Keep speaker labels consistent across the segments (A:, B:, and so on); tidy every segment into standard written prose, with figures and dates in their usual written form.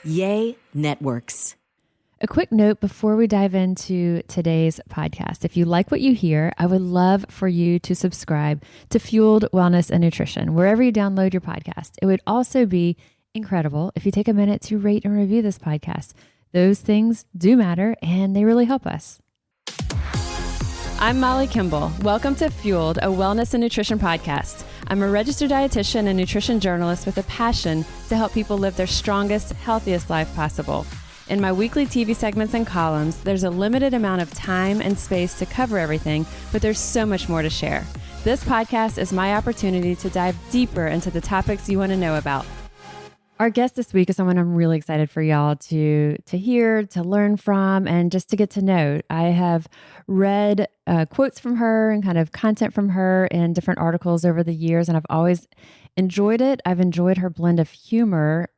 A: Yay Networks.
B: A quick note before we dive into today's podcast. If you like what you hear, I would love for you to subscribe to Fueled Wellness and Nutrition, wherever you download your podcast. It would also be incredible if you take a minute to rate and review this podcast. Those things do matter and they really help us. I'm Molly Kimball. Welcome to Fueled, a wellness and nutrition podcast. I'm a registered dietitian and nutrition journalist with a passion to help people live their strongest, healthiest life possible. In my weekly TV segments and columns, there's a limited amount of time and space to cover everything, but there's so much more to share. This podcast is my opportunity to dive deeper into the topics you want to know about. Our guest this week is someone I'm really excited for y'all to hear, to learn from, and just to get to know. I have read quotes from her and kind of content from her in different articles over the years, and I've always enjoyed it. I've enjoyed her blend of humor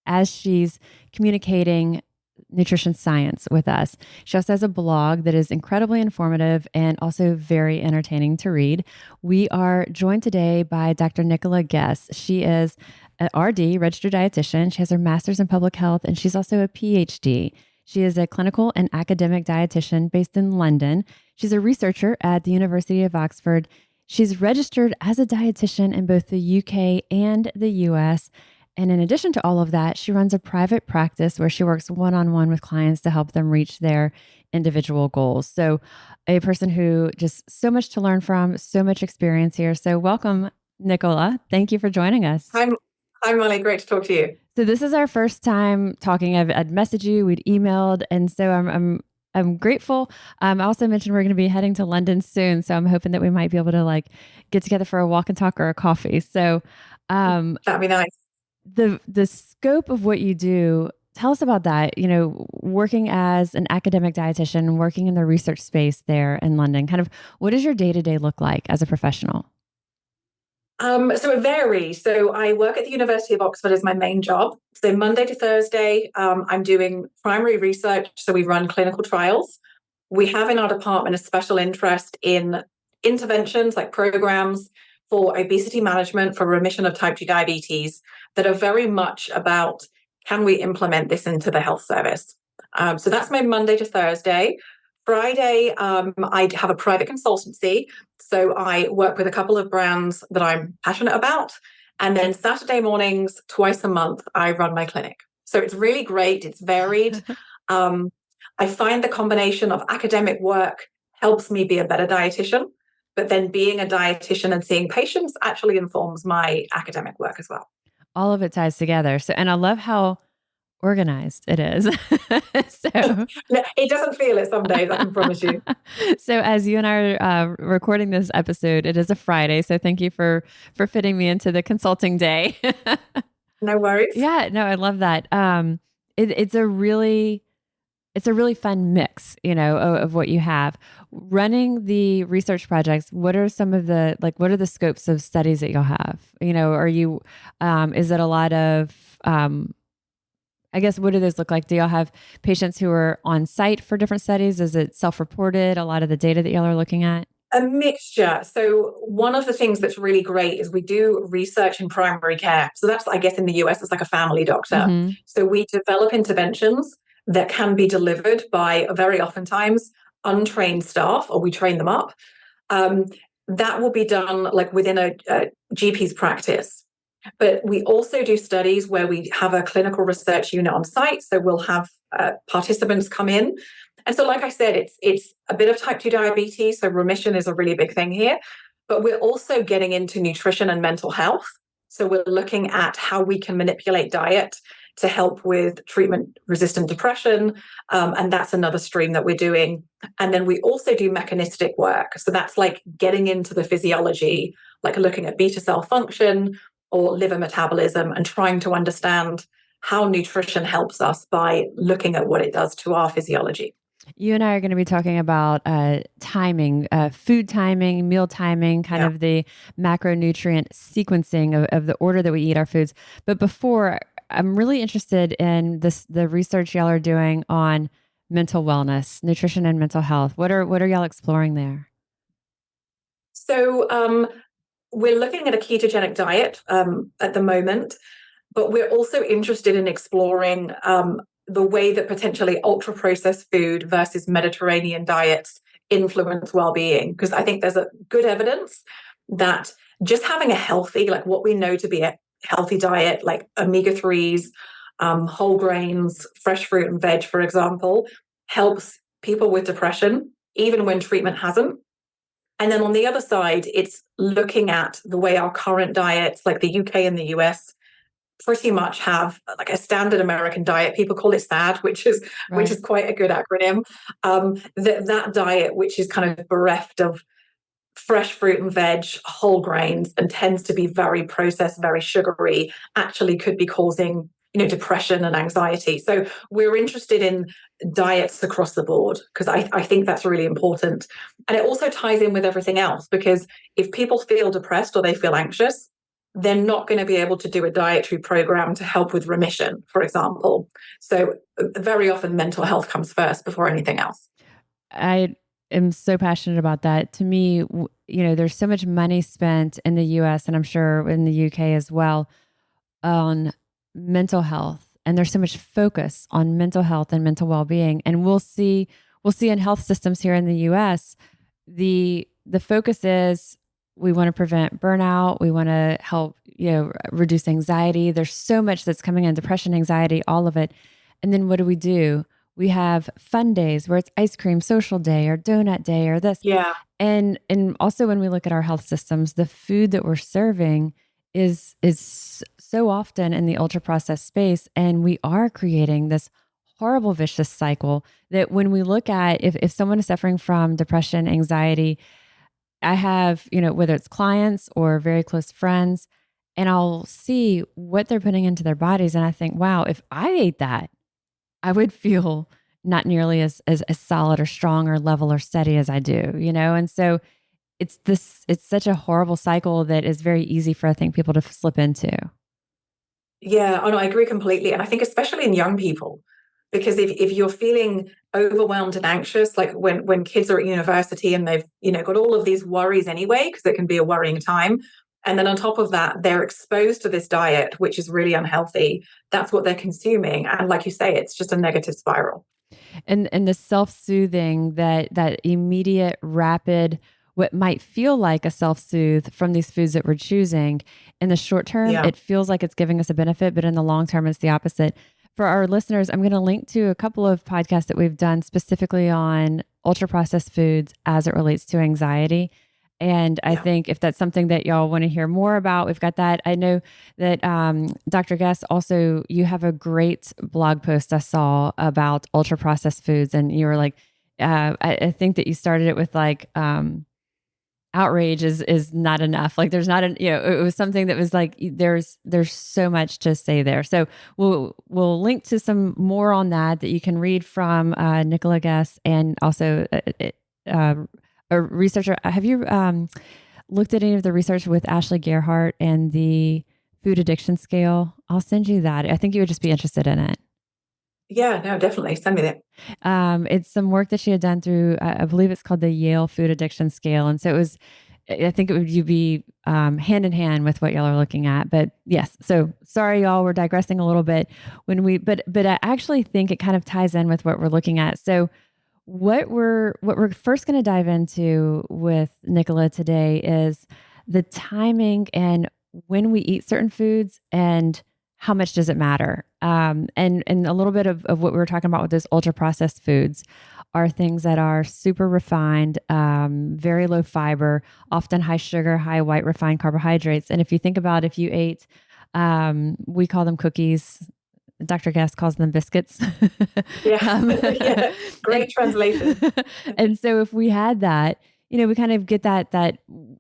B: as she's communicating nutrition science with us. She also has a blog that is incredibly informative and also very entertaining to read. We are joined today by Dr. Nicola Guess. She is an RD, registered dietitian. She has her master's in public health, and she's also a PhD. She is a clinical and academic dietitian based in London. She's a researcher at the University of Oxford. She's registered as a dietitian in both the UK and the US. And in addition to all of that, she runs a private practice where she works one-on-one with clients to help them reach their individual goals. So a person who just so much to learn from, so much experience here. So welcome, Nicola. Thank you for joining us.
C: Hi, Molly. Great to talk to you.
B: So this is our first time talking. I'd messaged you, we'd emailed, and so I'm grateful. I also mentioned we're going to be heading to London soon, so I'm hoping that we might be able to get together for a walk and talk or a coffee. So
C: that'd be nice.
B: The scope of what you do, tell us about that. You know, working as an academic dietitian, working in the research space there in London, kind of what does your day-to-day look like as a professional?
C: So it varies. So I work at the University of Oxford as my main job. So Monday to Thursday, I'm doing primary research. So we run clinical trials. We have in our department a special interest in interventions like programs for obesity management, for remission of type 2 diabetes, that are very much about, can we implement this into the health service? So that's my Monday to Thursday. Friday, I have a private consultancy. So I work with a couple of brands that I'm passionate about. And then Saturday mornings, twice a month, I run my clinic. So it's really great. It's varied. I find the combination of academic work helps me be a better dietitian. But then being a dietitian and seeing patients actually informs my academic work as well.
B: All of it ties together. So, and I love how organized it is.
C: It doesn't feel it some days, I can promise you.
B: So as you and I are recording this episode, it is a Friday. So thank you for fitting me into the consulting day.
C: No worries.
B: Yeah, no, I love that. It's a really fun mix, of what you have. Running the research projects, what are some of the, what are the scopes of studies that you'll have? Are you, is it a lot of, I guess, what do those look like? Do y'all have patients who are on site for different studies? Is it self-reported, a lot of the data that y'all are looking at?
C: A mixture. So one of the things that's really great is we do research in primary care. So that's, I guess, in the US, it's like a family doctor. Mm-hmm. So we develop interventions that can be delivered by very oftentimes untrained staff, or we train them up. That will be done within a GP's practice. But we also do studies where we have a clinical research unit on site. So we'll have participants come in. And so, like I said, it's a bit of type 2 diabetes. So remission is a really big thing here. But we're also getting into nutrition and mental health. So we're looking at how we can manipulate diet to help with treatment-resistant depression. And that's another stream that we're doing. And then we also do mechanistic work. So that's like getting into the physiology, like looking at beta cell function or liver metabolism and trying to understand how nutrition helps us by looking at what it does to our physiology.
B: You and I are going to be talking about timing, food timing, meal timing, kind of the macronutrient sequencing of the order that we eat our foods. But before, I'm really interested in the research y'all are doing on mental wellness, nutrition and mental health. What are y'all exploring there?
C: So we're looking at a ketogenic diet at the moment. But we're also interested in exploring the way that potentially ultra processed food versus Mediterranean diets influence well-being, because I think there's a good evidence that just having a healthy, like what we know to be a healthy diet, like omega-3s, whole grains, fresh fruit and veg, for example, helps people with depression, even when treatment hasn't. And then on the other side, it's looking at the way our current diets, like the UK and the US, pretty much have like a standard American diet. People call it SAD, which is quite a good acronym. That diet, which is kind of bereft of fresh fruit and veg, whole grains, and tends to be very processed, very sugary, actually could be causing depression and anxiety. So we're interested in diets across the board because I think that's really important. And it also ties in with everything else, because if people feel depressed or they feel anxious, they're not going to be able to do a dietary program to help with remission, for example. So very often mental health comes first before anything else.
B: I am so passionate about that. To me, there's so much money spent in the US, and I'm sure in the UK as well, on mental health. And there's so much focus on mental health and mental well-being. And we'll see in health systems here in the US, the focus is we want to prevent burnout. We want to help, reduce anxiety. There's so much that's coming in, depression, anxiety, all of it. And then what do? We have fun days where it's ice cream social day or donut day or this.
C: Yeah.
B: And also when we look at our health systems, the food that we're serving is so often in the ultra processed space. And we are creating this horrible vicious cycle that when we look at, if someone is suffering from depression, anxiety, I have, whether it's clients or very close friends, and I'll see what they're putting into their bodies. And I think, wow, if I ate that, I would feel not nearly as solid or strong or level or steady as I do, And so it's such a horrible cycle that is very easy for, I think, people to slip into.
C: Yeah, no, I agree completely. And I think especially in young people, because if you're feeling overwhelmed and anxious, like when kids are at university and they've, got all of these worries anyway, because it can be a worrying time. And then on top of that, they're exposed to this diet, which is really unhealthy. That's what they're consuming. And like you say, it's just a negative spiral.
B: And the self-soothing, that immediate, rapid, what might feel like a self-soothe from these foods that we're choosing. In the short term, It feels like it's giving us a benefit, but in the long term, it's the opposite. For our listeners, I'm going to link to a couple of podcasts that we've done specifically on ultra-processed foods as it relates to anxiety. And I think if that's something that y'all want to hear more about, we've got that. I know that Dr. Guess, also, you have a great blog post I saw about ultra processed foods. And you were like, I think that you started it with like, outrage is not enough. Like there's not it was something that was like, there's so much to say there. So we'll link to some more on that you can read from Nicola Guess, and also a researcher. Have you looked at any of the research with Ashley Gerhardt and the food addiction scale? I'll send you that. I think you would just be interested in it.
C: Yeah, no, definitely. Send me that.
B: It's some work that she had done through, I believe it's called the Yale Food Addiction Scale. And so I think it would be hand in hand with what y'all are looking at. But yes, so sorry, y'all, we're digressing a little bit but I actually think it kind of ties in with what we're looking at. So what we're first going to dive into with Nicola today is the timing and when we eat certain foods and how much does it matter? And a little bit of what we were talking about with those ultra processed foods are things that are super refined, very low fiber, often high sugar, high white refined carbohydrates. And if you think about if you ate, we call them cookies. Dr. Guess calls them biscuits.
C: Yeah. Great translation.
B: And so if we had that, we kind of get that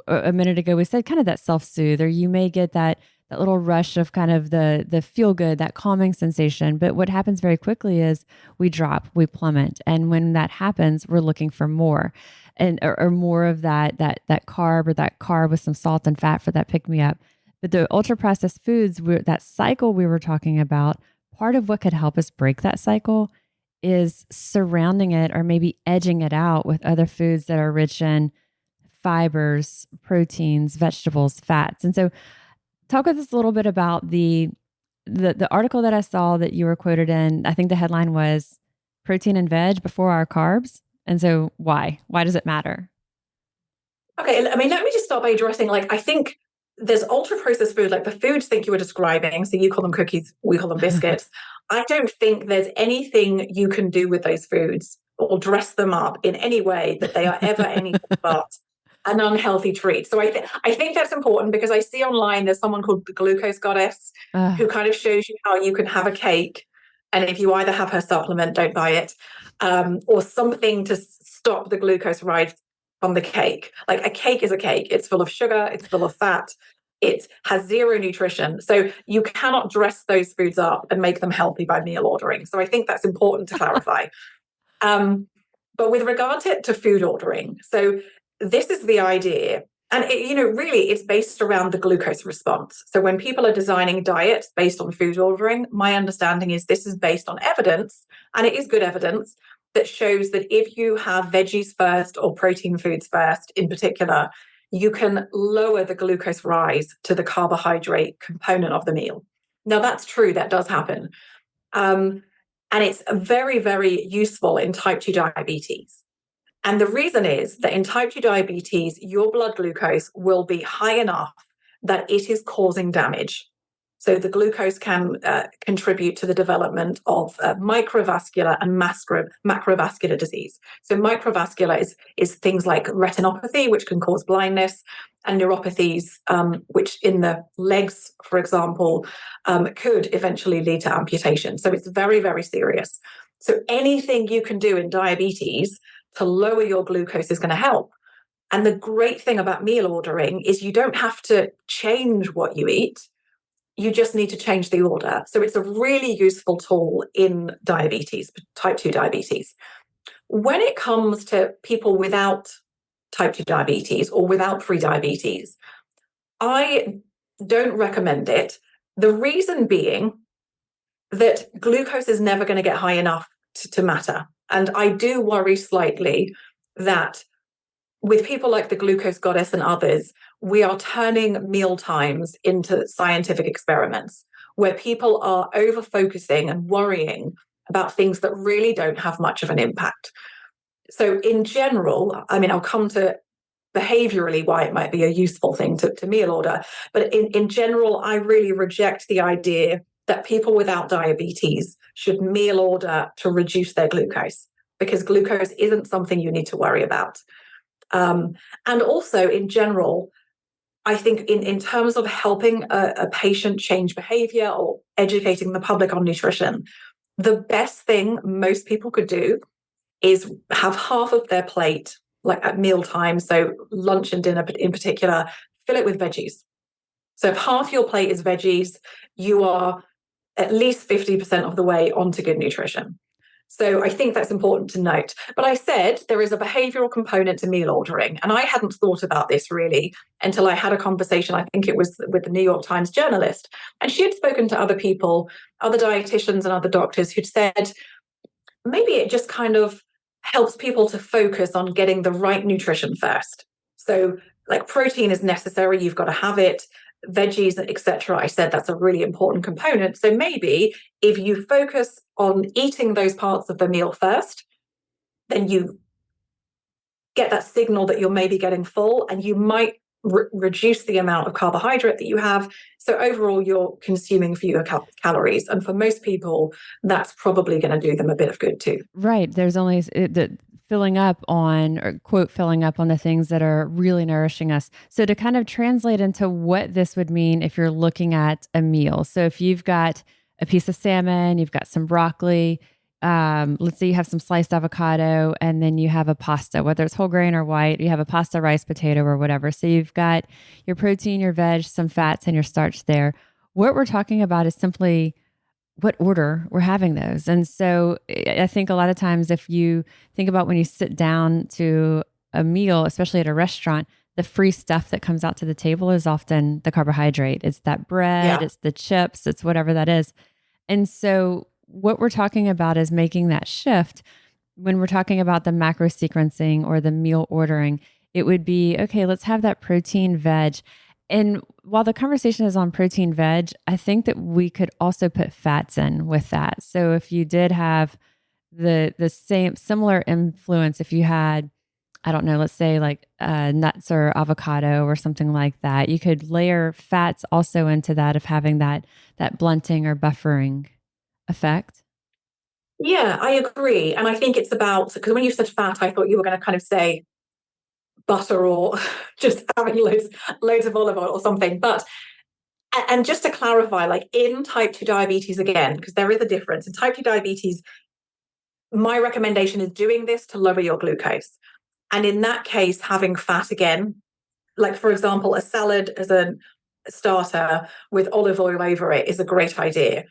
B: a minute ago, we said kind of that self-soothe, or you may get that little rush of kind of the feel good, that calming sensation. But what happens very quickly is we plummet. And when that happens, we're looking for more or more of that carb, or that carb with some salt and fat for that pick me up. But the ultra processed foods, that cycle we were talking about, part of what could help us break that cycle is surrounding it or maybe edging it out with other foods that are rich in fibers, proteins, vegetables, fats. And so talk with us a little bit about the the article that I saw that you were quoted in, I think the headline was protein and veg before our carbs. And so why? Why does it matter?
C: Okay, I mean, let me just start by addressing, I think there's ultra processed food, like the foods that you were describing. So you call them cookies, we call them biscuits. I don't think there's anything you can do with those foods or dress them up in any way that they are ever anything but an unhealthy treat. So I think that's important, because I see online there's someone called the Glucose Goddess who kind of shows you how you can have a cake, and if you either have her supplement, don't buy it, or something to stop the glucose rise on the cake. Like, a cake is a cake. It's full of sugar, it's full of fat, it has zero nutrition. So you cannot dress those foods up and make them healthy by meal ordering. So I think that's important to clarify. But with regard to food ordering, so this is the idea. And really, it's based around the glucose response. So when people are designing diets based on food ordering, my understanding is this is based on evidence, and it is good evidence, that shows that if you have veggies first, or protein foods first in particular, you can lower the glucose rise to the carbohydrate component of the meal. Now, that's true. That does happen. And it's very, very useful in type 2 diabetes. And the reason is that in type 2 diabetes, your blood glucose will be high enough that it is causing damage. So the glucose can contribute to the development of microvascular and macrovascular disease. So microvascular is things like retinopathy, which can cause blindness, and neuropathies, which in the legs, for example, could eventually lead to amputation. So it's very, very serious. So anything you can do in diabetes to lower your glucose is going to help. And the great thing about meal ordering is you don't have to change what you eat. You just need to change the order. So it's a really useful tool in diabetes, type 2 diabetes. When it comes to people without type 2 diabetes or without pre-diabetes, I don't recommend it. The reason being that glucose is never going to get high enough to matter. And I do worry slightly that with people like the Glucose Goddess and others, we are turning meal times into scientific experiments where people are over-focusing and worrying about things that really don't have much of an impact. So in general, I mean, I'll come to behaviorally why it might be a useful thing to meal order. But in general, I really reject the idea that people without diabetes should meal order to reduce their glucose, because glucose isn't something you need to worry about. And also, in general, I think in terms of helping a patient change behavior or educating the public on nutrition, the best thing most people could do is have half of their plate, like at mealtime, so lunch and dinner in particular, fill it with veggies. So if half your plate is veggies, you are at least 50% of the way onto good nutrition. So I think that's important to note. But I said there is a behavioral component to meal ordering, and I hadn't thought about this really until I had a conversation, I think it was with the New York Times journalist, and she had spoken to other people, other dietitians and other doctors, who'd said maybe it just kind of helps people to focus on getting the right nutrition first. So like protein is necessary, you've got to have it. Veggies, etc. I said that's a really important component. So maybe if you focus on eating those parts of the meal first, then you get that signal that you're maybe getting full, and you might reduce the amount of carbohydrate that you have. So overall, you're consuming fewer calories. And for most people, that's probably going to do them a bit of good too.
B: Right. There's only the filling up on, or quote, filling up on the things that are really nourishing us. So to kind of translate into what this would mean if you're looking at a meal. So if you've got a piece of salmon, you've got some broccoli, let's say you have some sliced avocado, and then you have a pasta, whether it's whole grain or white, you have a pasta, rice, potato, or whatever. So you've got your protein, your veg, some fats, and your starch there. What we're talking about is simply what order we're having those. And so I think a lot of times if you think about when you sit down to a meal, especially at a restaurant, the free stuff that comes out to the table is often the carbohydrate. It's that bread, it's the chips, it's whatever that is. And so what we're talking about is making that shift. When we're talking about the macro sequencing or the meal ordering, it would be, okay, let's have that protein, veg. And while the conversation is on protein veg, I think that we could also put fats in with that. So if you did have the same similar influence, if you had, I don't know, let's say like nuts or avocado or something like that, you could layer fats also into that of having that blunting or buffering effect.
C: Yeah, I agree. And I think it's about, because when you said fat, I thought you were going to kind of say butter or just having loads of olive oil or something. But and just to clarify, like in type 2 diabetes again, because there is a difference. In type 2 diabetes, my recommendation is doing this to lower your glucose. And in that case, having fat again, like for example, a salad as a starter with olive oil over it is a great idea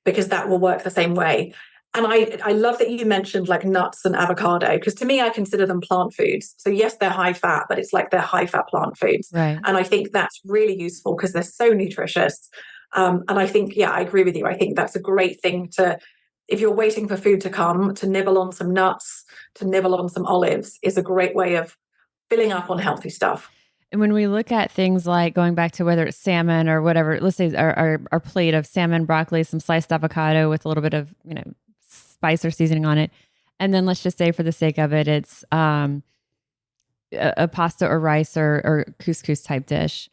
C: because that will work the same way. And I love that you mentioned like nuts and avocado, because to me, I consider them plant foods. So yes, they're high fat, but it's like they're high fat plant foods.
B: Right.
C: And I think that's really useful because they're so nutritious. And I think, yeah, I agree with you. I think that's a great thing to, if you're waiting for food to come, to nibble on some nuts, to nibble on some olives is a great way of filling up on healthy stuff.
B: And when we look at things like going back to whether it's salmon or whatever, let's say our plate of salmon, broccoli, some sliced avocado with a little bit of, spice or seasoning on it. And then let's just say for the sake of it, it's a pasta or rice or couscous type dish.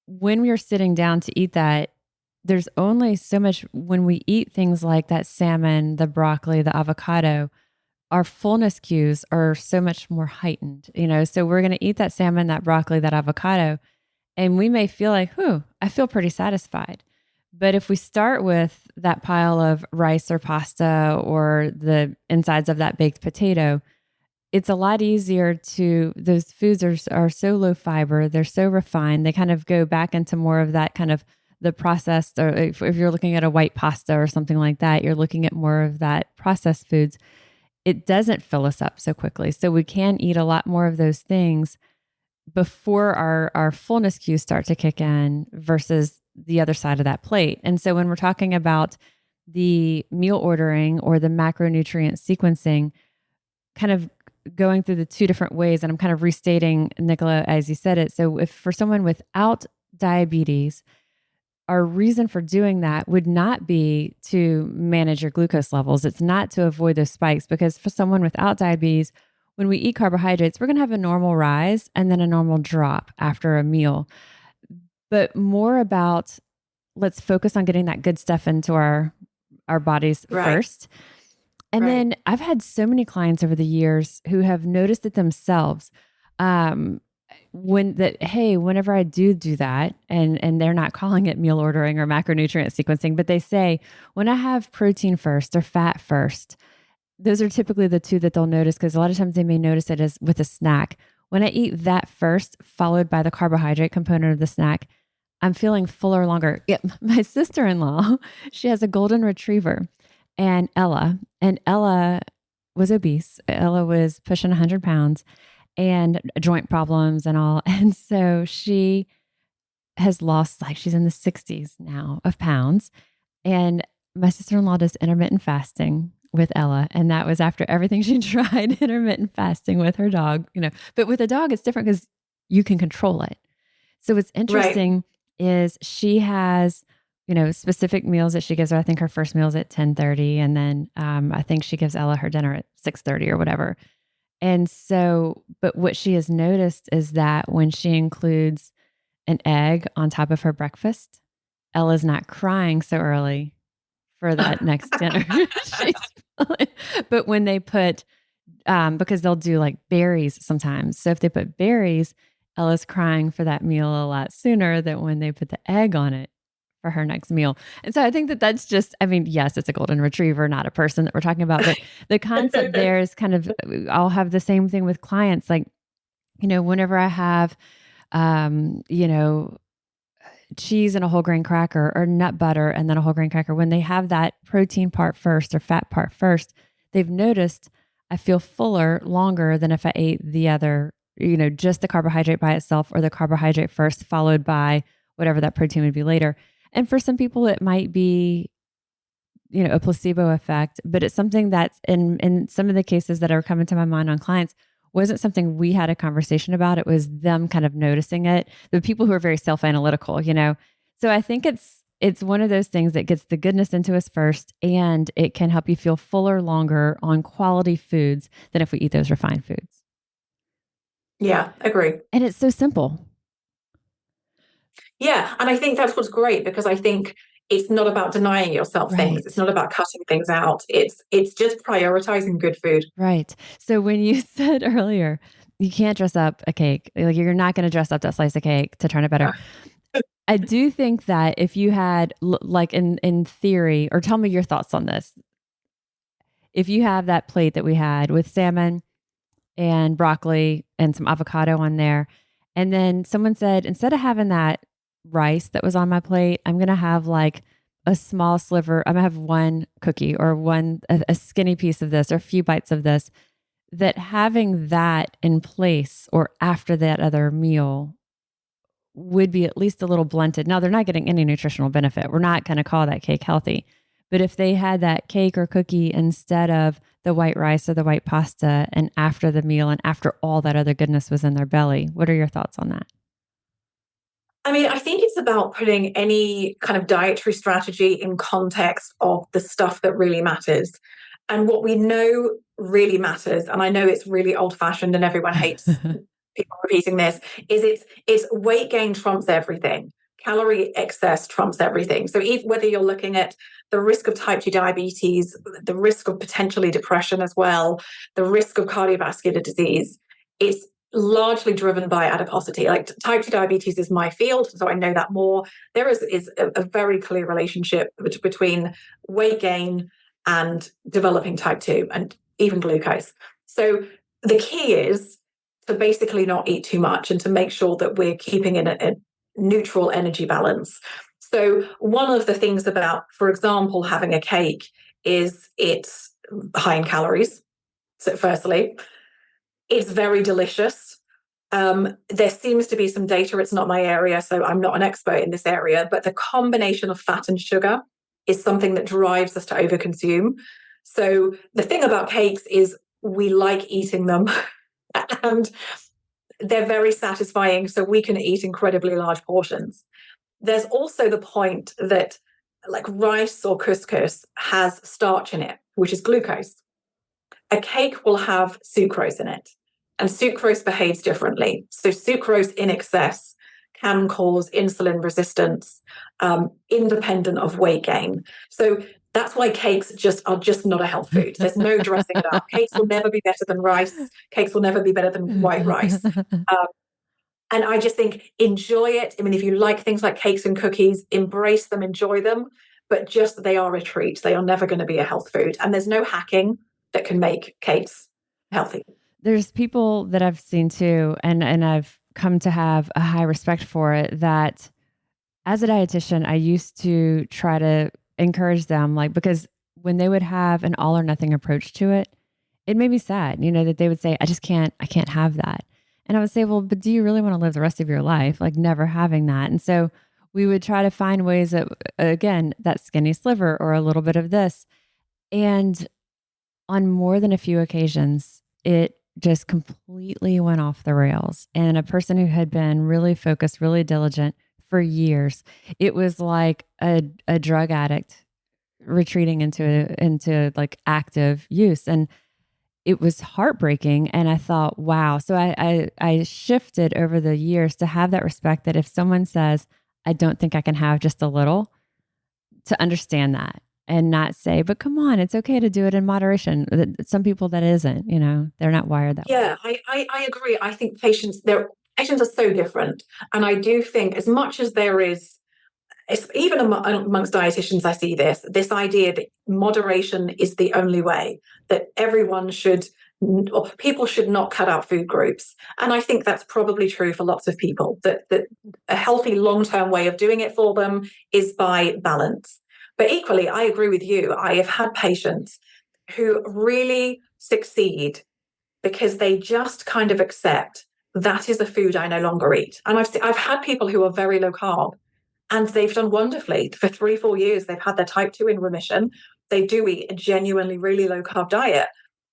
B: When we are sitting down to eat that, there's only so much when we eat things like that salmon, the broccoli, the avocado, our fullness cues are so much more heightened, so we're going to eat that salmon, that broccoli, that avocado, and we may feel like, I feel pretty satisfied. But if we start with that pile of rice or pasta or the insides of that baked potato, it's a lot easier those foods are so low fiber, they're so refined, they kind of go back into more of that kind of the processed, or if you're looking at a white pasta or something like that, you're looking at more of that processed foods. It doesn't fill us up so quickly. So we can eat a lot more of those things before our fullness cues start to kick in versus the other side of that plate. And so when we're talking about the meal ordering or the macronutrient sequencing, kind of going through the two different ways, and I'm kind of restating, Nicola, as you said it. So if for someone without diabetes, our reason for doing that would not be to manage your glucose levels. It's not to avoid those spikes, because for someone without diabetes, when we eat carbohydrates, we're going to have a normal rise and then a normal drop after a meal. But more about, let's focus on getting that good stuff into our bodies first. And then I've had so many clients over the years who have noticed it themselves. Whenever I do that, and they're not calling it meal ordering or macronutrient sequencing, but they say, when I have protein first or fat first, those are typically the two that they'll notice, because a lot of times they may notice it as with a snack. When I eat that first, followed by the carbohydrate component of the snack, I'm feeling fuller longer. Yeah, my sister-in-law, she has a golden retriever, and Ella was obese. Ella was pushing 100 pounds and joint problems and all. And so she has lost, like, she's in the 60s now of pounds. And my sister-in-law does intermittent fasting with Ella. And that was after everything she tried, intermittent fasting with her dog, but with a dog, it's different because you can control it. So what's interesting is she has, specific meals that she gives her. I think her first meal is at 10:30. And then I think she gives Ella her dinner at 6:30 or whatever. And so, but what she has noticed is that when she includes an egg on top of her breakfast, Ella's not crying so early for that next dinner. But when they put, because they'll do like berries sometimes. So if they put berries, Ella's crying for that meal a lot sooner than when they put the egg on it for her next meal. And so I think that's just, yes, it's a golden retriever, not a person that we're talking about, but the concept there is kind of, I'll have the same thing with clients. Like, whenever I have, cheese and a whole grain cracker, or nut butter and then a whole grain cracker, when they have that protein part first or fat part first, they've noticed I feel fuller longer than if I ate the other, just the carbohydrate by itself, or the carbohydrate first followed by whatever that protein would be later. And for some people, it might be, a placebo effect, but it's something that's in some of the cases that are coming to my mind on clients, wasn't something we had a conversation about. It was them kind of noticing it. The people who are very self-analytical, So I think it's one of those things that gets the goodness into us first, and it can help you feel fuller longer on quality foods than if we eat those refined foods.
C: Yeah, agree.
B: And it's so simple.
C: Yeah. And I think that's what's great, because I think it's not about denying yourself things. It's
B: Right.
C: not about cutting things out. It's just prioritizing good food.
B: Right. So when you said earlier, you can't dress up a cake, like you're not going to dress up that slice of cake to turn it better. I do think that if you had like in theory, or tell me your thoughts on this. If you have that plate that we had with salmon and broccoli and some avocado on there, and then someone said, instead of having that rice that was on my plate, I'm going to have like a small sliver. I'm going to have one cookie or a skinny piece of this or a few bites of this, that having that in place or after that other meal would be at least a little blunted. Now, they're not getting any nutritional benefit. We're not going to call that cake healthy. But if they had that cake or cookie instead of the white rice or the white pasta, and after the meal and after all that other goodness was in their belly, what are your thoughts on that?
C: I mean, I think it's about putting any kind of dietary strategy in context of the stuff that really matters. And what we know really matters, and I know it's really old-fashioned and everyone hates people repeating this, is it's weight gain trumps everything. Calorie excess trumps everything. So even whether you're looking at the risk of type 2 diabetes, the risk of potentially depression as well, the risk of cardiovascular disease, it's largely driven by adiposity. Like type 2 diabetes is my field, so I know that more. There is a very clear relationship between weight gain and developing type 2 and even glucose. So the key is to basically not eat too much and to make sure that we're keeping in a neutral energy balance. So one of the things about, for example, having a cake is it's high in calories. So firstly, it's very delicious. There seems to be some data, it's not my area, so I'm not an expert in this area, but the combination of fat and sugar is something that drives us to overconsume. So the thing about cakes is we like eating them and they're very satisfying, so we can eat incredibly large portions. There's also the point that like rice or couscous has starch in it, which is glucose. A cake will have sucrose in it, and sucrose behaves differently. So sucrose in excess can cause insulin resistance, independent of weight gain. So that's why cakes are just not a health food. There's no dressing it up. Cakes will never be better than rice. Cakes will never be better than white rice. And I just think enjoy it. I mean, if you like things like cakes and cookies, embrace them, enjoy them, but just they are a treat. They are never going to be a health food. And there's no hacking that can make cakes healthy.
B: There's people that I've seen too, and I've come to have a high respect for it, that as a dietitian, I used to try to encourage them, like, because when they would have an all or nothing approach to it, it made me sad, that they would say, I can't have that. And I would say, well, but do you really want to live the rest of your life like never having that? And so we would try to find ways that, again, that skinny sliver or a little bit of this. And on more than a few occasions, it just completely went off the rails. And a person who had been really focused, really diligent for years, it was like a drug addict retreating into like active use. And it was heartbreaking. And I thought, wow. So I shifted over the years to have that respect that if someone says, I don't think I can have just a little, to understand that and not say, but come on, it's okay to do it in moderation. Some people that isn't, they're not wired that way.
C: Yeah, I agree. I think patients are so different. And I do think as much as there is, even amongst dietitians, I see this idea that moderation is the only way, that or people should not cut out food groups. And I think that's probably true for lots of people, that a healthy long-term way of doing it for them is by balance. But equally, I agree with you. I have had patients who really succeed because they just kind of accept that is a food I no longer eat. And I've had people who are very low carb, and they've done wonderfully. For 3-4 years, they've had their type 2 in remission. They do eat a genuinely really low carb diet.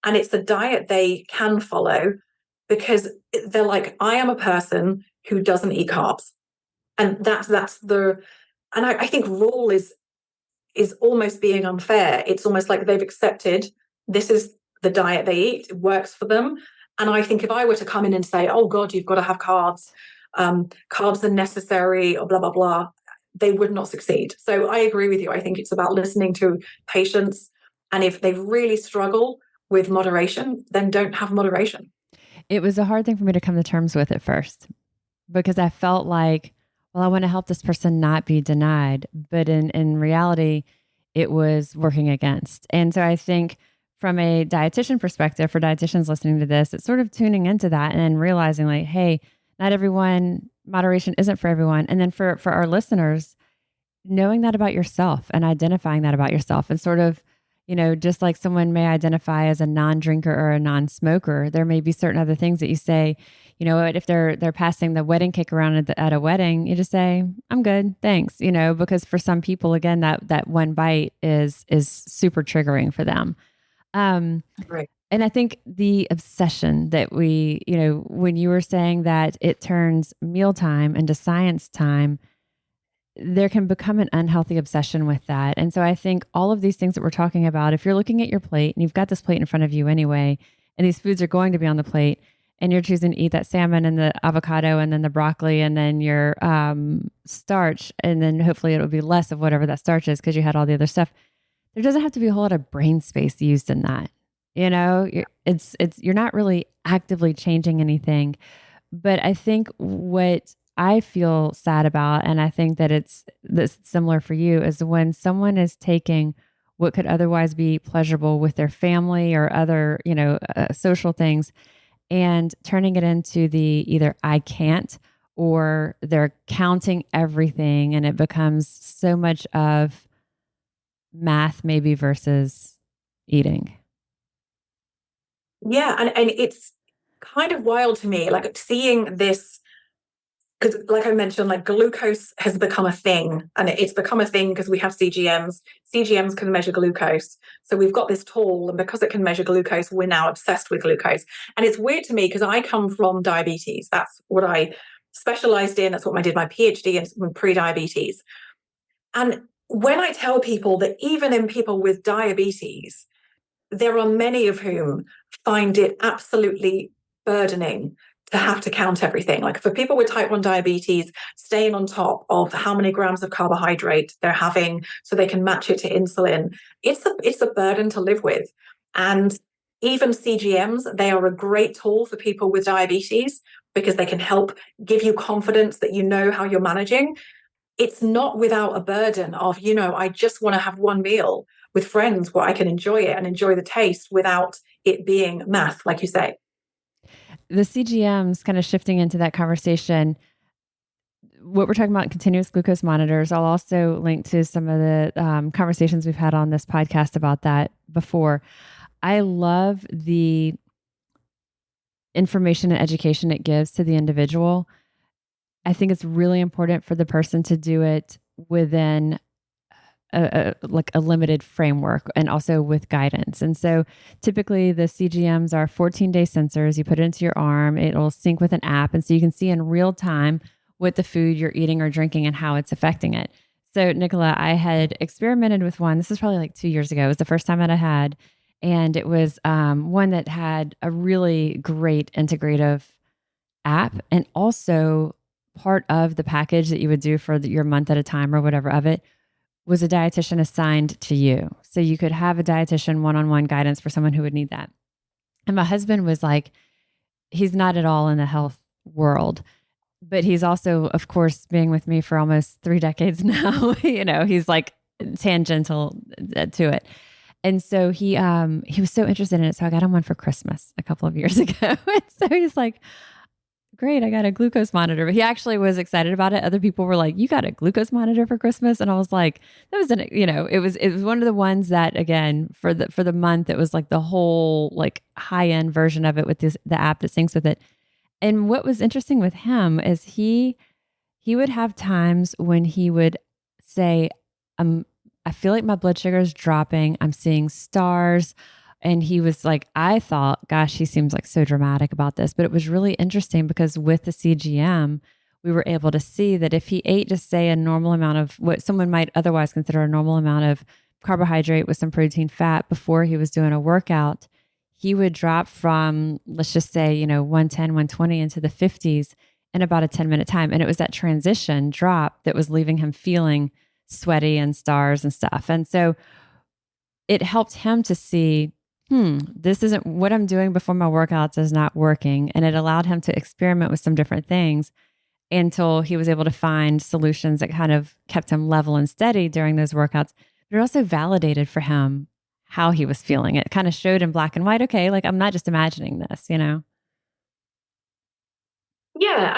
C: And it's a diet they can follow because they're like, I am a person who doesn't eat carbs. And I think rule is almost being unfair. It's almost like they've accepted this is the diet they eat. It works for them. And I think if I were to come in and say, oh God, you've got to have carbs, carbs are necessary, or blah, blah, blah, they would not succeed. So I agree with you. I think it's about listening to patients. And if they really struggle with moderation, then don't have moderation.
B: It was a hard thing for me to come to terms with at first because I felt like, well, I want to help this person not be denied. But in reality, it was working against. And so I think from a dietitian perspective, for dietitians listening to this, it's sort of tuning into that and then realizing like, hey, not everyone, moderation isn't for everyone. And then for our listeners, knowing that about yourself and identifying that about yourself and sort of, just like someone may identify as a non-drinker or a non-smoker, there may be certain other things that you say, if they're passing the wedding cake around at a wedding, you just say, I'm good, thanks, because for some people, again, that one bite is super triggering for them.
C: Right.
B: And I think the obsession that we, when you were saying that it turns mealtime into science time, there can become an unhealthy obsession with that. And so I think all of these things that we're talking about, if you're looking at your plate and you've got this plate in front of you anyway, and these foods are going to be on the plate, and you're choosing to eat that salmon and the avocado and then the broccoli and then your starch, and then hopefully it'll be less of whatever that starch is because you had all the other stuff. There doesn't have to be a whole lot of brain space used in that. You're not really actively changing anything. But I think what I feel sad about, and I think that it's similar for you, is when someone is taking what could otherwise be pleasurable with their family or other, social things, and turning it into the either I can't or they're counting everything, and it becomes so much of math maybe versus eating.
C: Yeah. And it's kind of wild to me, like seeing this, because like I mentioned, like glucose has become a thing, and it's become a thing because we have CGMs. CGMs can measure glucose. So we've got this tool, and because it can measure glucose, we're now obsessed with glucose. And it's weird to me because I come from diabetes. That's what I specialized in. That's what I did my PhD in, pre-diabetes. And when I tell people that even in people with diabetes, there are many of whom find it absolutely burdening to have to count everything. Like for people with type 1 diabetes, staying on top of how many grams of carbohydrate they're having so they can match it to insulin, it's a burden to live with. And even CGMs, they are a great tool for people with diabetes because they can help give you confidence that you know how you're managing. It's not without a burden of, I just want to have one meal with friends where I can enjoy it and enjoy the taste without it being math, like you say.
B: The CGMs, kind of shifting into that conversation, what we're talking about, continuous glucose monitors, I'll also link to some of the conversations we've had on this podcast about that before. I love the information and education it gives to the individual. I think it's really important for the person to do it within a limited framework and also with guidance. And so typically the CGMs are 14-day sensors. You put it into your arm, it'll sync with an app. And so you can see in real time what the food you're eating or drinking and how it's affecting it. So Nicola, I had experimented with one. This was probably like 2 years ago. It was the first time that I had. And it was one that had a really great integrative app, and also part of the package that you would do for your month at a time or whatever of it was a dietitian assigned to you. So you could have a dietitian one-on-one guidance for someone who would need that. And my husband was like, he's not at all in the health world, but he's also, of course, being with me for almost 3 decades now. He's like tangential to it. And so he was so interested in it. So I got him one for Christmas a couple of years ago. And so he's like, great, I got a glucose monitor. But he actually was excited about it. Other people were like, you got a glucose monitor for Christmas? And I was like, that was it was one of the ones that, again, for the month, it was like the whole like high end version of it with the app that syncs with it. And what was interesting with him is he would have times when he would say, I feel like my blood sugar is dropping. I'm seeing stars. And he was like, I thought, gosh, he seems like so dramatic about this. But it was really interesting because with the CGM, we were able to see that if he ate just say a normal amount of what someone might otherwise consider a normal amount of carbohydrate with some protein fat before he was doing a workout, he would drop from, let's just say, 110, 120 into the 50s in about a 10-minute time. And it was that transition drop that was leaving him feeling sweaty and stars and stuff. And so it helped him to see, this isn't what I'm doing before my workouts is not working. And it allowed him to experiment with some different things until he was able to find solutions that kind of kept him level and steady during those workouts. But it also validated for him how he was feeling. It kind of showed in black and white, okay, like I'm not just imagining this,
C: Yeah.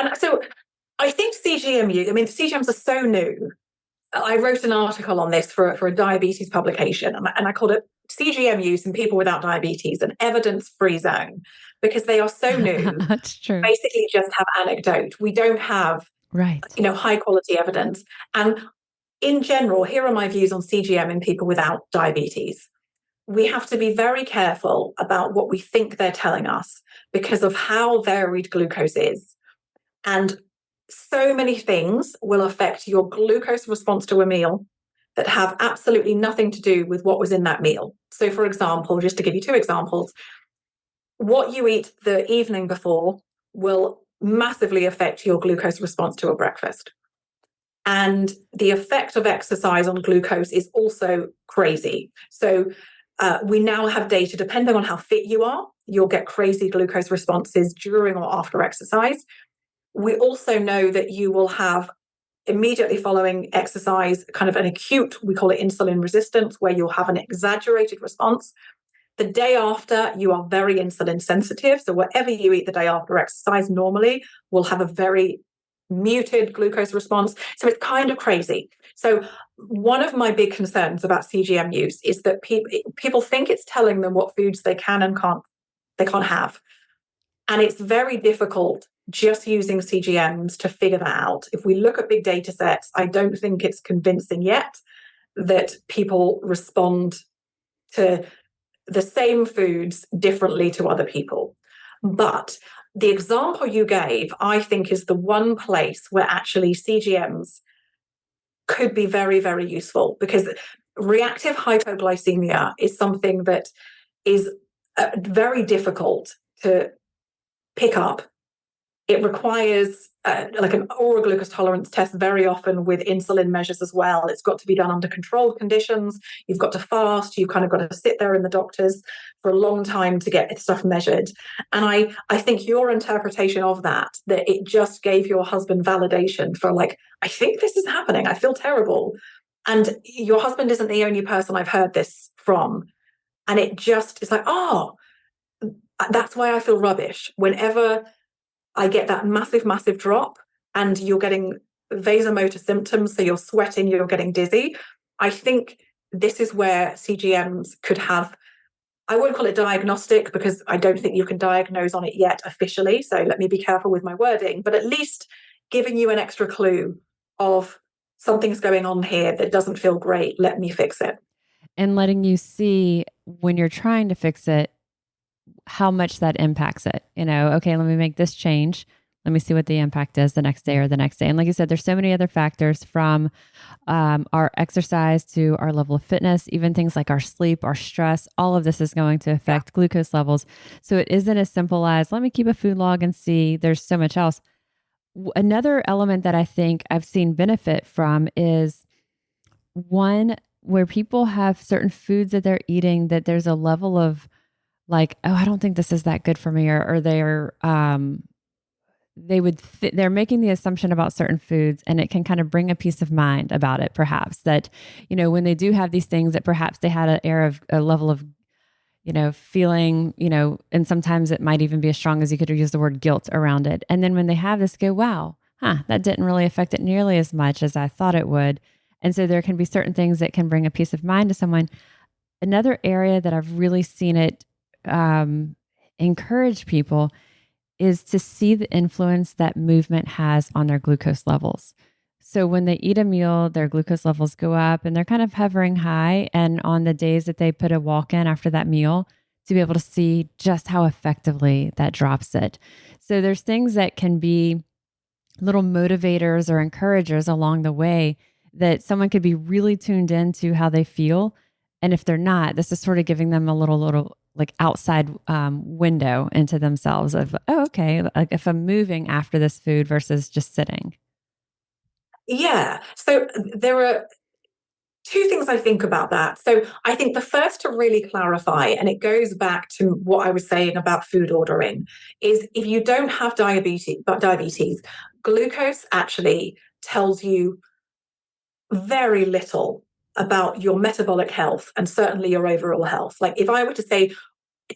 C: And so I think CGMU, I mean, CGMs are so new. I wrote an article on this for a diabetes publication, and I called it CGM use in people without diabetes, an evidence-free zone, because they are so new.
B: That's true.
C: Basically just have anecdote. We don't have, high quality evidence. And in general, here are my views on CGM in people without diabetes. We have to be very careful about what we think they're telling us because of how varied glucose is. And so many things will affect your glucose response to a meal that have absolutely nothing to do with what was in that meal. So, for example, just to give you two examples, what you eat the evening before will massively affect your glucose response to a breakfast. And the effect of exercise on glucose is also crazy. So we now have data, depending on how fit you are, you'll get crazy glucose responses during or after exercise. We also know that you will have immediately following exercise kind of an acute, we call it insulin resistance, where you'll have an exaggerated response. The day after, you are very insulin sensitive. So whatever you eat the day after exercise normally will have a very muted glucose response. So it's kind of crazy. So one of my big concerns about CGM use is that people think it's telling them what foods they can and can't have. And it's very difficult just using CGMs to figure that out. If we look at big data sets, I don't think it's convincing yet that people respond to the same foods differently to other people. But the example you gave, I think, is the one place where actually CGMs could be very, very useful, because reactive hypoglycemia is something that is very difficult to pick up. It requires like an oral glucose tolerance test very often with insulin measures as well. It's got to be done under controlled conditions. You've got to fast. You've kind of got to sit there in the doctors for a long time to get stuff measured. And I think your interpretation of that it just gave your husband validation for like, I think this is happening. I feel terrible. And your husband isn't the only person I've heard this from. And it just is like, oh, that's why I feel rubbish. Whenever I get that massive, massive drop and you're getting vasomotor symptoms, so you're sweating, you're getting dizzy. I think this is where CGMs could have, I won't call it diagnostic because I don't think you can diagnose on it yet officially. So let me be careful with my wording, but at least giving you an extra clue of something's going on here that doesn't feel great. Let me fix it.
B: And letting you see when you're trying to fix it, how much that impacts it. Okay, let me make this change. Let me see what the impact is the next day or the next day. And like you said, there's so many other factors from our exercise to our level of fitness, even things like our sleep, our stress, all of this is going to affect glucose levels. So it isn't as simple as, let me keep a food log and see. There's so much else. Another element that I think I've seen benefit from is one where people have certain foods that they're eating that there's a level of like, oh, I don't think this is that good for me, or they're they're making the assumption about certain foods, and it can kind of bring a peace of mind about it, perhaps that when they do have these things that perhaps they had a level of feeling, and sometimes it might even be as strong as you could use the word guilt around it, and then when they have this, go, wow, that didn't really affect it nearly as much as I thought it would, and so there can be certain things that can bring a peace of mind to someone. Another area that I've really seen it encourage people is to see the influence that movement has on their glucose levels. So when they eat a meal, their glucose levels go up and they're kind of hovering high. And on the days that they put a walk in after that meal, to be able to see just how effectively that drops it. So there's things that can be little motivators or encouragers along the way that someone could be really tuned into how they feel. And if they're not, this is sort of giving them a little like outside window into themselves of, oh, okay, like if I'm moving after this food versus just sitting.
C: Yeah. So there are two things I think about that. So I think the first to really clarify, and it goes back to what I was saying about food ordering, is if you don't have diabetes, glucose actually tells you very little about your metabolic health and certainly your overall health. Like if I were to say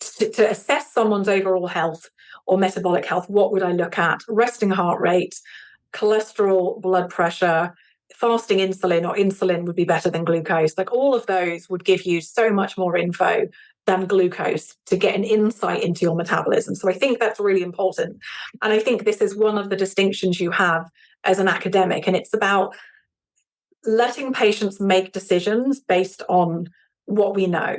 C: to assess someone's overall health or metabolic health, what would I look at? Resting heart rate, cholesterol, blood pressure, fasting insulin, or insulin would be better than glucose. Like all of those would give you so much more info than glucose to get an insight into your metabolism. So I think that's really important. And I think this is one of the distinctions you have as an academic. And it's about letting patients make decisions based on what we know.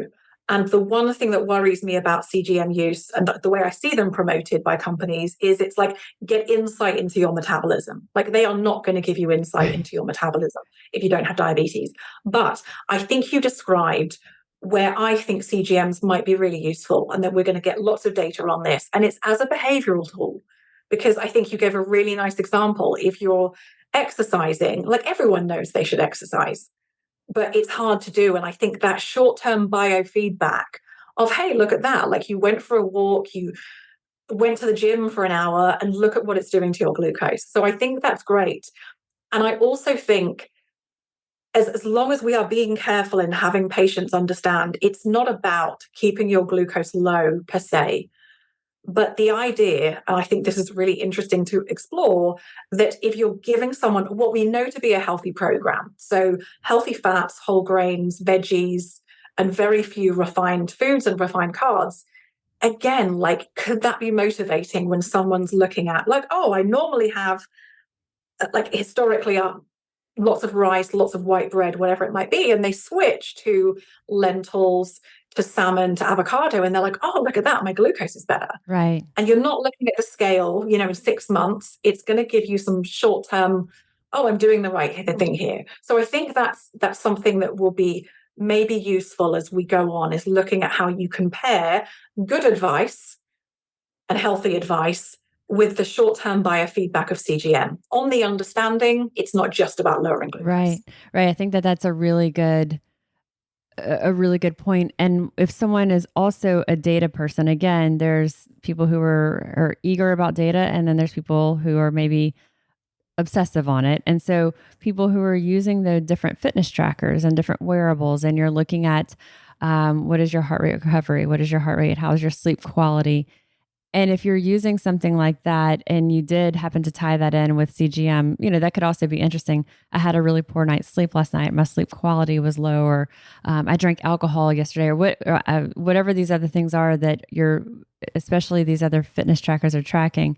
C: And the one thing that worries me about CGM use and the way I see them promoted by companies is it's like, get insight into your metabolism. Like they are not going to give you insight into your metabolism if you don't have diabetes. But I think you described where I think CGMs might be really useful and that we're going to get lots of data on this. And it's as a behavioral tool, because I think you gave a really nice example. If you're exercising, like everyone knows they should exercise, but it's hard to do. And I think that short-term biofeedback of, hey, look at that. Like you went for a walk, you went to the gym for an hour, and look at what it's doing to your glucose. So I think that's great. And I also think as long as we are being careful in having patients understand, it's not about keeping your glucose low per se. But the idea, and I think this is really interesting to explore, that if you're giving someone what we know to be a healthy program, so healthy fats, whole grains, veggies, and very few refined foods and refined carbs, again, like, could that be motivating when someone's looking at, like, oh, I normally have, like, historically, lots of rice, lots of white bread, whatever it might be, and they switch to lentils, to salmon, to avocado, and they're like, oh, look at that, my glucose is better.
B: Right.
C: And you're not looking at the scale, in 6 months. It's going to give you some short-term, oh, I'm doing the right thing here. So I think that's something that will be maybe useful as we go on, is looking at how you compare good advice and healthy advice with the short-term biofeedback of CGM on the understanding it's not just about lowering glucose.
B: Right. I think that's a really good point. And if someone is also a data person, again, there's people who are eager about data, and then there's people who are maybe obsessive on it. And so people who are using the different fitness trackers and different wearables, and you're looking at what is your heart rate recovery? What is your heart rate? How is your sleep quality? And if you're using something like that and you did happen to tie that in with CGM, that could also be interesting. I had a really poor night's sleep last night. My sleep quality was low, or I drank alcohol yesterday, or whatever these other things are that especially these other fitness trackers are tracking.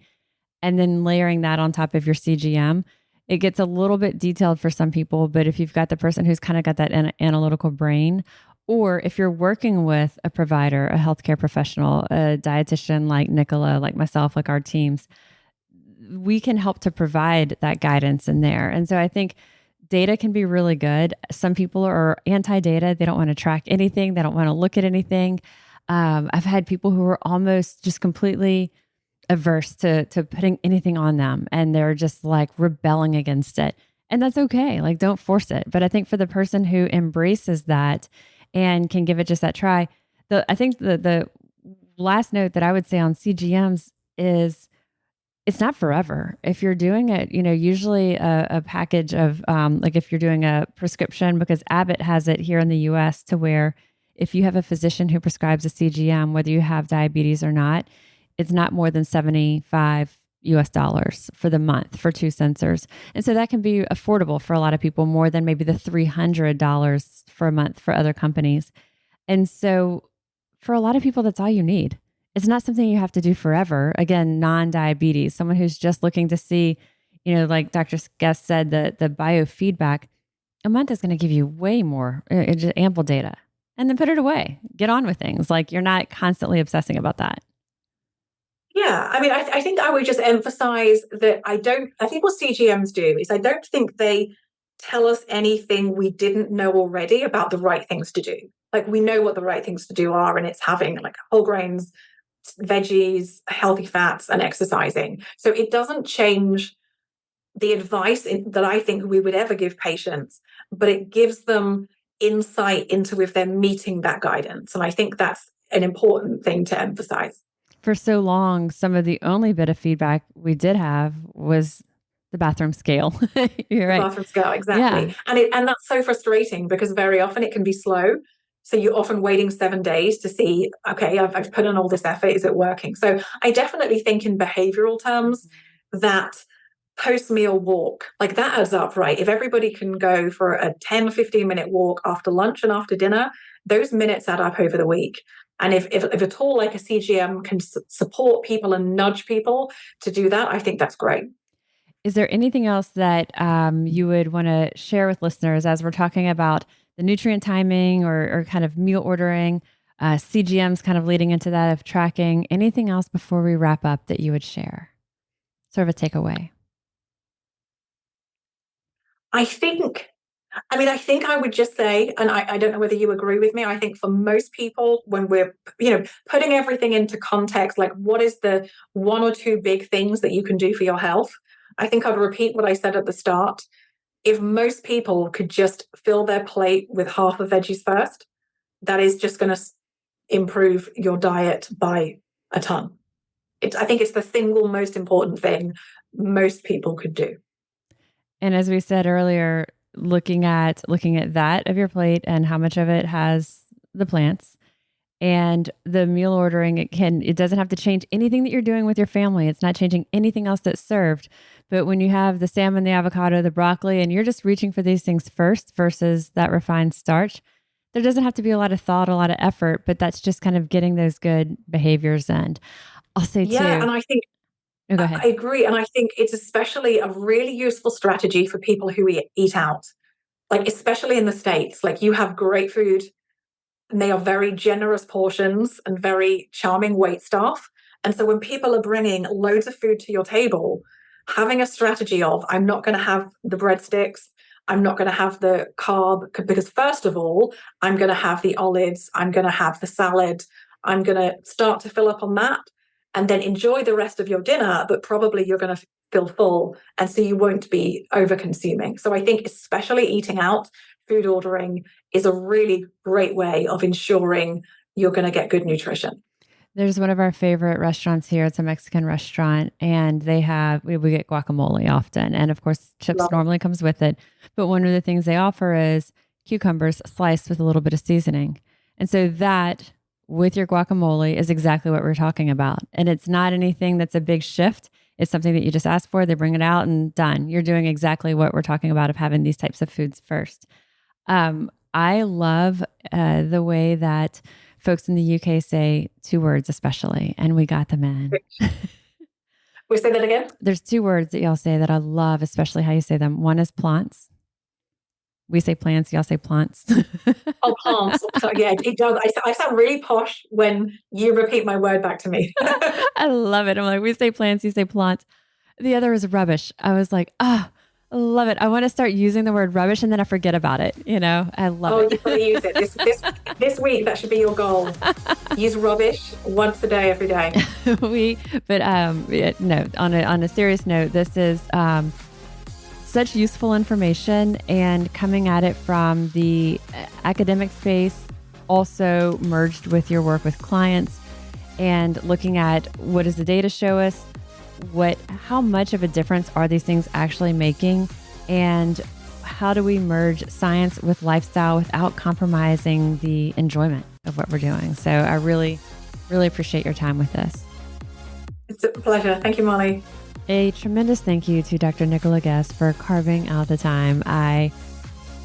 B: And then layering that on top of your CGM, it gets a little bit detailed for some people. But if you've got the person who's kind of got that analytical brain, or if you're working with a provider, a healthcare professional, a dietitian like Nicola, like myself, like our teams, we can help to provide that guidance in there. And so I think data can be really good. Some people are anti-data. They don't want to track anything. They don't want to look at anything. I've had people who are almost just completely averse to putting anything on them, and they're just like rebelling against it. And that's okay. Like, don't force it. But I think for the person who embraces that and can give it just that try, I think the last note that I would say on CGMs is it's not forever. If you're doing it, usually a package of like if you're doing a prescription, because Abbott has it here in the US to where if you have a physician who prescribes a CGM, whether you have diabetes or not, it's not more than $75 for the month for 2 sensors. And so that can be affordable for a lot of people, more than maybe the $300 for a month for other companies. And so for a lot of people, that's all you need. It's not something you have to do forever. Again, non-diabetes, someone who's just looking to see, like Dr. Guess said, the biofeedback, a month is going to give you way more, ample data. and then put it away. Get on with things. Like you're not constantly obsessing about that.
C: Yeah, I mean, I think I would just emphasize that I think what CGMs do is I don't think they tell us anything we didn't know already about the right things to do. Like we know what the right things to do are, and it's having like whole grains, veggies, healthy fats, and exercising. So it doesn't change the advice that I think we would ever give patients, but it gives them insight into if they're meeting that guidance. And I think that's an important thing to emphasize.
B: For so long, some of the only bit of feedback we did have was the bathroom scale. You're right.
C: Bathroom scale, exactly.
B: Yeah.
C: And that's so frustrating because very often it can be slow. So you're often waiting 7 days to see, okay, I've put in all this effort, is it working? So I definitely think in behavioral terms that post-meal walk, like that adds up, right? If everybody can go for a 10, 15-minute walk after lunch and after dinner, those minutes add up over the week. And if a tool like a CGM can support people and nudge people to do that, I think that's great.
B: Is there anything else that you would want to share with listeners as we're talking about the nutrient timing or kind of meal ordering, CGMs kind of leading into that of tracking? Anything else before we wrap up that you would share? Sort of a takeaway.
C: I think I would just say, and I don't know whether you agree with me, I think for most people, when we're, putting everything into context, like what is the 1 or 2 big things that you can do for your health? I think I'd repeat what I said at the start. If most people could just fill their plate with half of veggies first, that is just going to improve your diet by a ton. I think it's the single most important thing most people could do.
B: And as we said earlier, looking at that of your plate and how much of it has the plants and the meal ordering, it doesn't have to change anything that you're doing with your family. It's not changing anything else that's served. But when you have the salmon, the avocado, the broccoli, and you're just reaching for these things first versus that refined starch, there doesn't have to be a lot of thought, a lot of effort, but that's just kind of getting those good behaviors in. I'll say too.
C: Yeah, and I think
B: go ahead.
C: I agree. And I think it's especially a really useful strategy for people who eat out, like especially in the States. Like you have great food and they are very generous portions and very charming wait staff. And so when people are bringing loads of food to your table, having a strategy of, I'm not going to have the breadsticks, I'm not going to have the carb, because first of all, I'm going to have the olives, I'm going to have the salad, I'm going to start to fill up on that and then enjoy the rest of your dinner, but probably you're going to feel full. And so you won't be over consuming. So I think especially eating out, food ordering is a really great way of ensuring you're going to get good nutrition.
B: There's one of our favorite restaurants here. It's a Mexican restaurant, and we get guacamole often. And of course, chips normally comes with it. But one of the things they offer is cucumbers sliced with a little bit of seasoning. And so that with your guacamole is exactly what we're talking about. And it's not anything that's a big shift. It's something that you just ask for, they bring it out and done. You're doing exactly what we're talking about of having these types of foods first. I love the way that folks in the UK say 2 words, especially, and we got them in.
C: We say that again?
B: There's 2 words that y'all say that I love, especially how you say them. One is plants. We say plants, y'all say plants.
C: Oh, plants. So, yeah, it does. I sound really posh when you repeat my word back to me.
B: I love it. I'm like, we say plants, you say plants. The other is rubbish. I was like, I love it. I want to start using the word rubbish and then I forget about it. I love it.
C: Oh, you've got to use it. This week, that should be your goal. Use rubbish once a day, every day.
B: No, on a serious note, this is such useful information and coming at it from the academic space, also merged with your work with clients and looking at what does the data show us, how much of a difference are these things actually making, and how do we merge science with lifestyle without compromising the enjoyment of what we're doing. So I really, really appreciate your time with this.
C: It's a pleasure. Thank you, Molly.
B: A tremendous thank you to Dr. Nicola Guess for carving out the time. I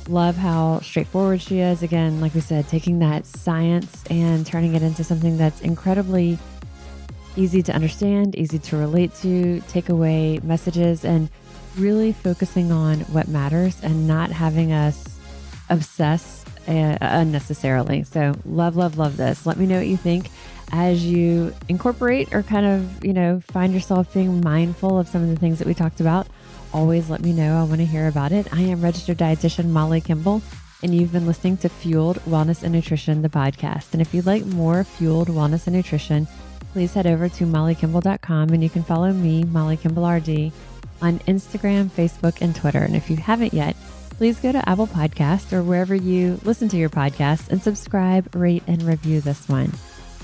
B: love how straightforward she is. Again, like we said, taking that science and turning it into something that's incredibly easy to understand, easy to relate to, take away messages, and really focusing on what matters and not having us obsess unnecessarily. So love, love, love this. Let me know what you think as you incorporate or kind of, find yourself being mindful of some of the things that we talked about. Always let me know. I want to hear about it. I am registered dietitian Molly Kimball, and you've been listening to Fueled Wellness and Nutrition, the podcast. And if you'd like more Fueled Wellness and Nutrition, please head over to mollykimball.com, and you can follow me, Molly Kimball RD, on Instagram, Facebook, and Twitter. And if you haven't yet, please go to Apple Podcast or wherever you listen to your podcasts and subscribe, rate, and review this one.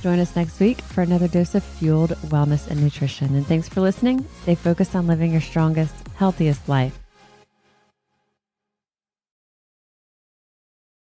B: Join us next week for another dose of Fueled Wellness and Nutrition. And thanks for listening. Stay focused on living your strongest, healthiest life.